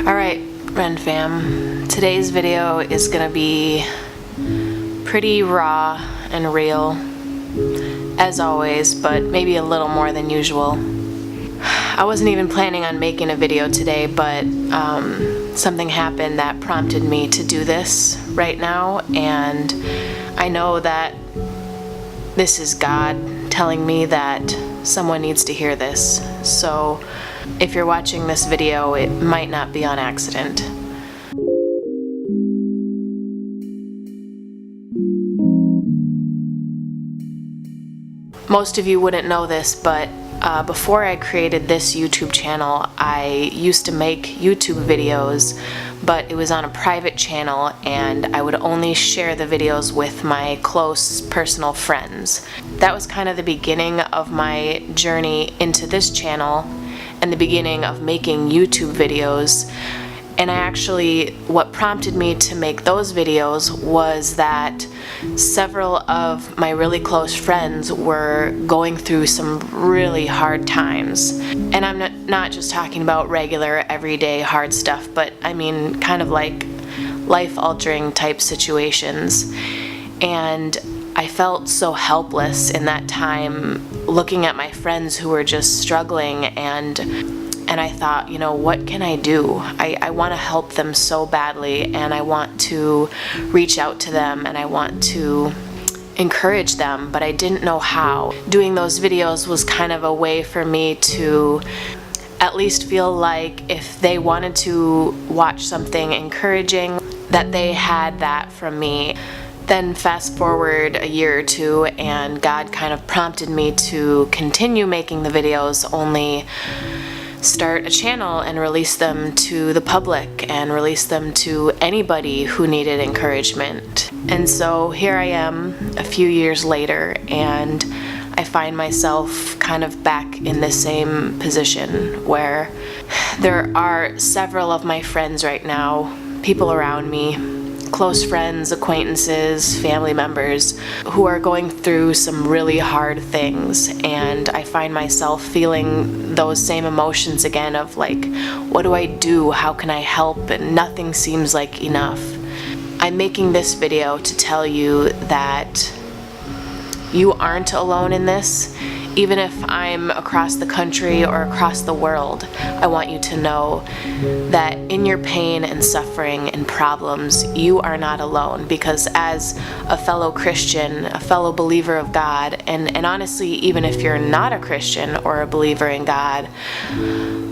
Alright, Ren fam, today's video is gonna be pretty raw and real, as always, but maybe a little more than usual. I wasn't even planning on making a video today, but something happened that prompted me to do this right now, and I know that this is God telling me that someone needs to hear this. So if you're watching this video, it might not be on accident. Most of you wouldn't know this, but before I created this YouTube channel, I used to make YouTube videos, but it was on a private channel and I would only share the videos with my close personal friends. That was kind of the beginning of my journey into this channel and the beginning of making YouTube videos. And what prompted me to make those videos was that several of my really close friends were going through some really hard times. And I'm not just talking about regular, everyday hard stuff, but I mean kind of like life-altering type situations. And I felt so helpless in that time, looking at my friends who were just struggling, and I thought, you know, what can I do? I want to help them so badly, and I want to reach out to them, and I want to encourage them, but I didn't know how. Doing those videos was kind of a way for me to at least feel like if they wanted to watch something encouraging, that they had that from me. Then fast forward a year or two, and God kind of prompted me to continue making the videos, only start a channel and release them to the public and release them to anybody who needed encouragement. And so here I am a few years later, and I find myself kind of back in the same position where there are several of my friends right now, people around me, close friends, acquaintances, family members, who are going through some really hard things, and I find myself feeling those same emotions again of like, what do I do? How can I help? And nothing seems like enough. I'm making this video to tell you that you aren't alone in this. Even if I'm across the country or across the world, I want you to know that in your pain and suffering and problems, you are not alone, because as a fellow Christian, a fellow believer of God, and honestly, even if you're not a Christian or a believer in God,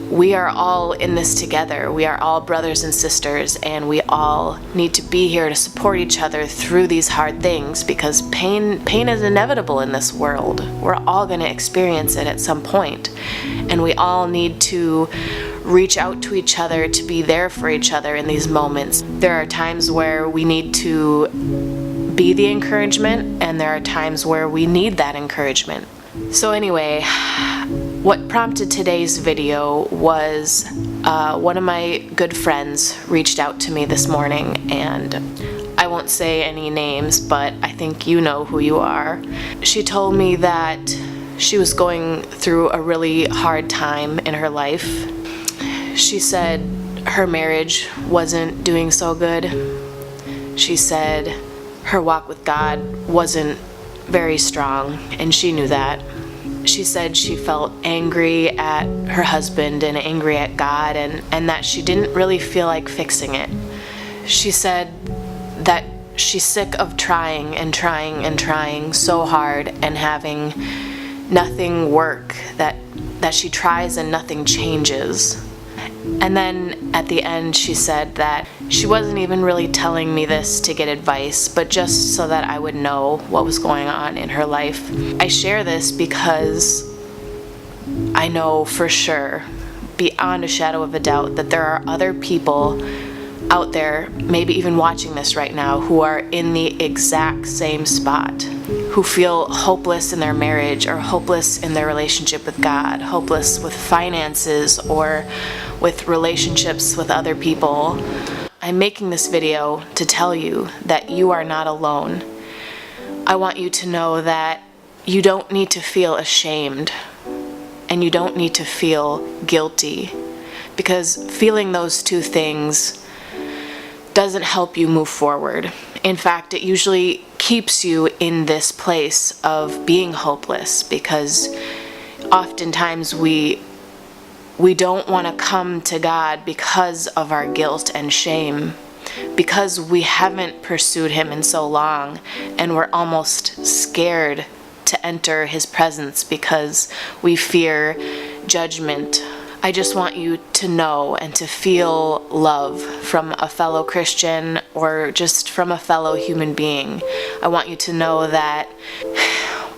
we are all in this together. We are all brothers and sisters, and we all need to be here to support each other through these hard things, because pain is inevitable in this world. We're all going to experience it at some point, and we all need to reach out to each other to be there for each other in these moments. There are times where we need to be the encouragement, and there are times where we need that encouragement. So anyway, what prompted today's video was one of my good friends reached out to me this morning, and I won't say any names, but I think you know who you are. She told me that she was going through a really hard time in her life. She said her marriage wasn't doing so good. She said her walk with God wasn't very strong, and she knew that. She said she felt angry at her husband and angry at God, and that she didn't really feel like fixing it. She said that she's sick of trying and trying and trying so hard and having nothing work, that she tries and nothing changes. And then at the end she said that she wasn't even really telling me this to get advice, but just so that I would know what was going on in her life. I share this because I know for sure, beyond a shadow of a doubt, that there are other people out there, maybe even watching this right now, who are in the exact same spot, who feel hopeless in their marriage or hopeless in their relationship with God, hopeless with finances or with relationships with other people. I'm making this video to tell you that you are not alone. I want you to know that you don't need to feel ashamed and you don't need to feel guilty, because feeling those two things doesn't help you move forward. In fact, it usually keeps you in this place of being hopeless, because oftentimes we don't want to come to God because of our guilt and shame, because we haven't pursued Him in so long, and we're almost scared to enter His presence because we fear judgment. I just want you to know and to feel love from a fellow Christian or just from a fellow human being. I want you to know that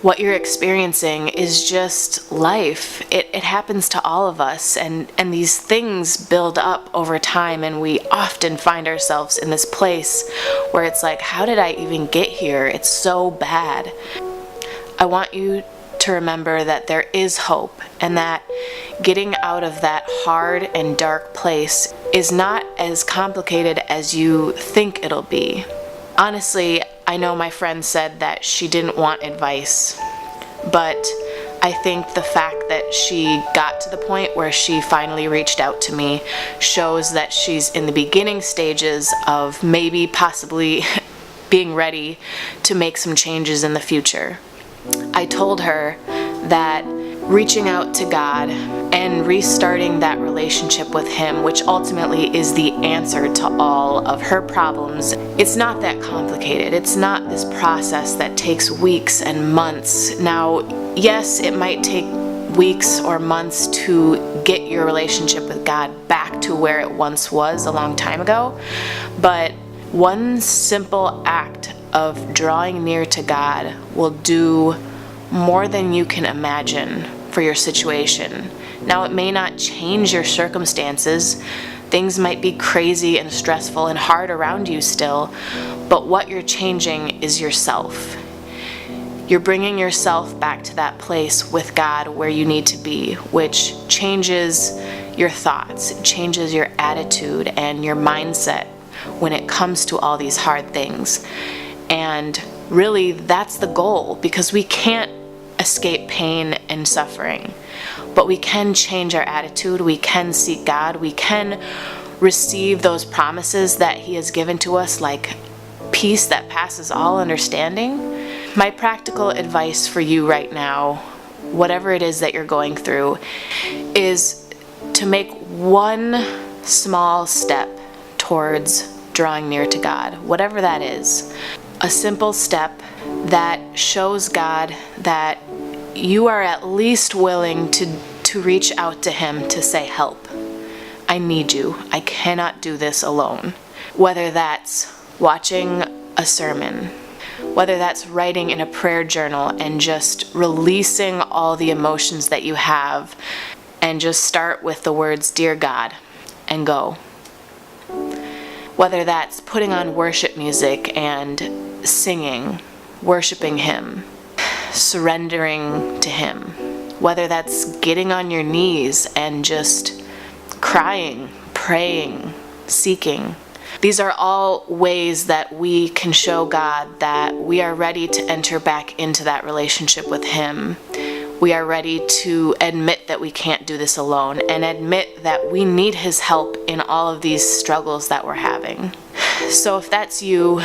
what you're experiencing is just life. It happens to all of us, and these things build up over time, and we often find ourselves in this place where it's like, how did I even get here? It's so bad. I want you to remember that there is hope, and that getting out of that hard and dark place is not as complicated as you think it'll be. Honestly, I know my friend said that she didn't want advice, but I think the fact that she got to the point where she finally reached out to me shows that she's in the beginning stages of maybe possibly being ready to make some changes in the future. I told her that reaching out to God and restarting that relationship with Him, which ultimately is the answer to all of her problems, it's not that complicated. It's not this process that takes weeks and months. Now, yes, it might take weeks or months to get your relationship with God back to where it once was a long time ago, but one simple act of drawing near to God will do more than you can imagine for your situation. Now, it may not change your circumstances. Things might be crazy and stressful and hard around you still, but what you're changing is yourself. You're bringing yourself back to that place with God where you need to be, which changes your thoughts, it changes your attitude and your mindset when it comes to all these hard things. And really, that's the goal, because we can't escape pain and suffering, but we can change our attitude, we can seek God, we can receive those promises that He has given to us, like peace that passes all understanding. My practical advice for you right now, whatever it is that you're going through, is to make one small step towards drawing near to God, whatever that is. A simple step that shows God that you are at least willing to reach out to Him to say, help. I need you. I cannot do this alone. Whether that's watching a sermon, whether that's writing in a prayer journal and just releasing all the emotions that you have, and just start with the words, Dear God, and go. Whether that's putting on worship music and singing, worshiping Him, surrendering to Him. Whether that's getting on your knees and just crying, praying, seeking. These are all ways that we can show God that we are ready to enter back into that relationship with Him. We are ready to admit that we can't do this alone, and admit that we need His help in all of these struggles that we're having. So if that's you,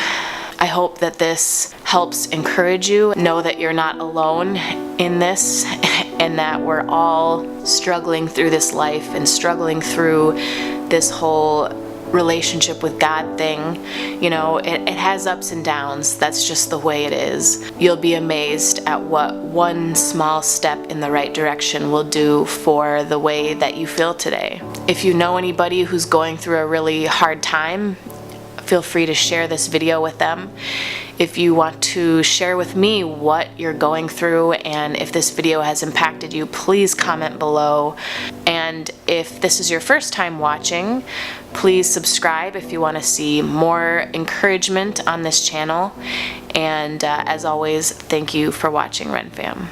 I hope that this helps encourage you. Know that you're not alone in this, and that we're all struggling through this life and struggling through this whole relationship with God thing. You know, it has ups and downs. That's just the way it is. You'll be amazed at what one small step in the right direction will do for the way that you feel today. If you know anybody who's going through a really hard time, feel free to share this video with them. If you want to share with me what you're going through and if this video has impacted you, please comment below. And if this is your first time watching, please subscribe if you want to see more encouragement on this channel. And as always, thank you for watching, Ren Fam.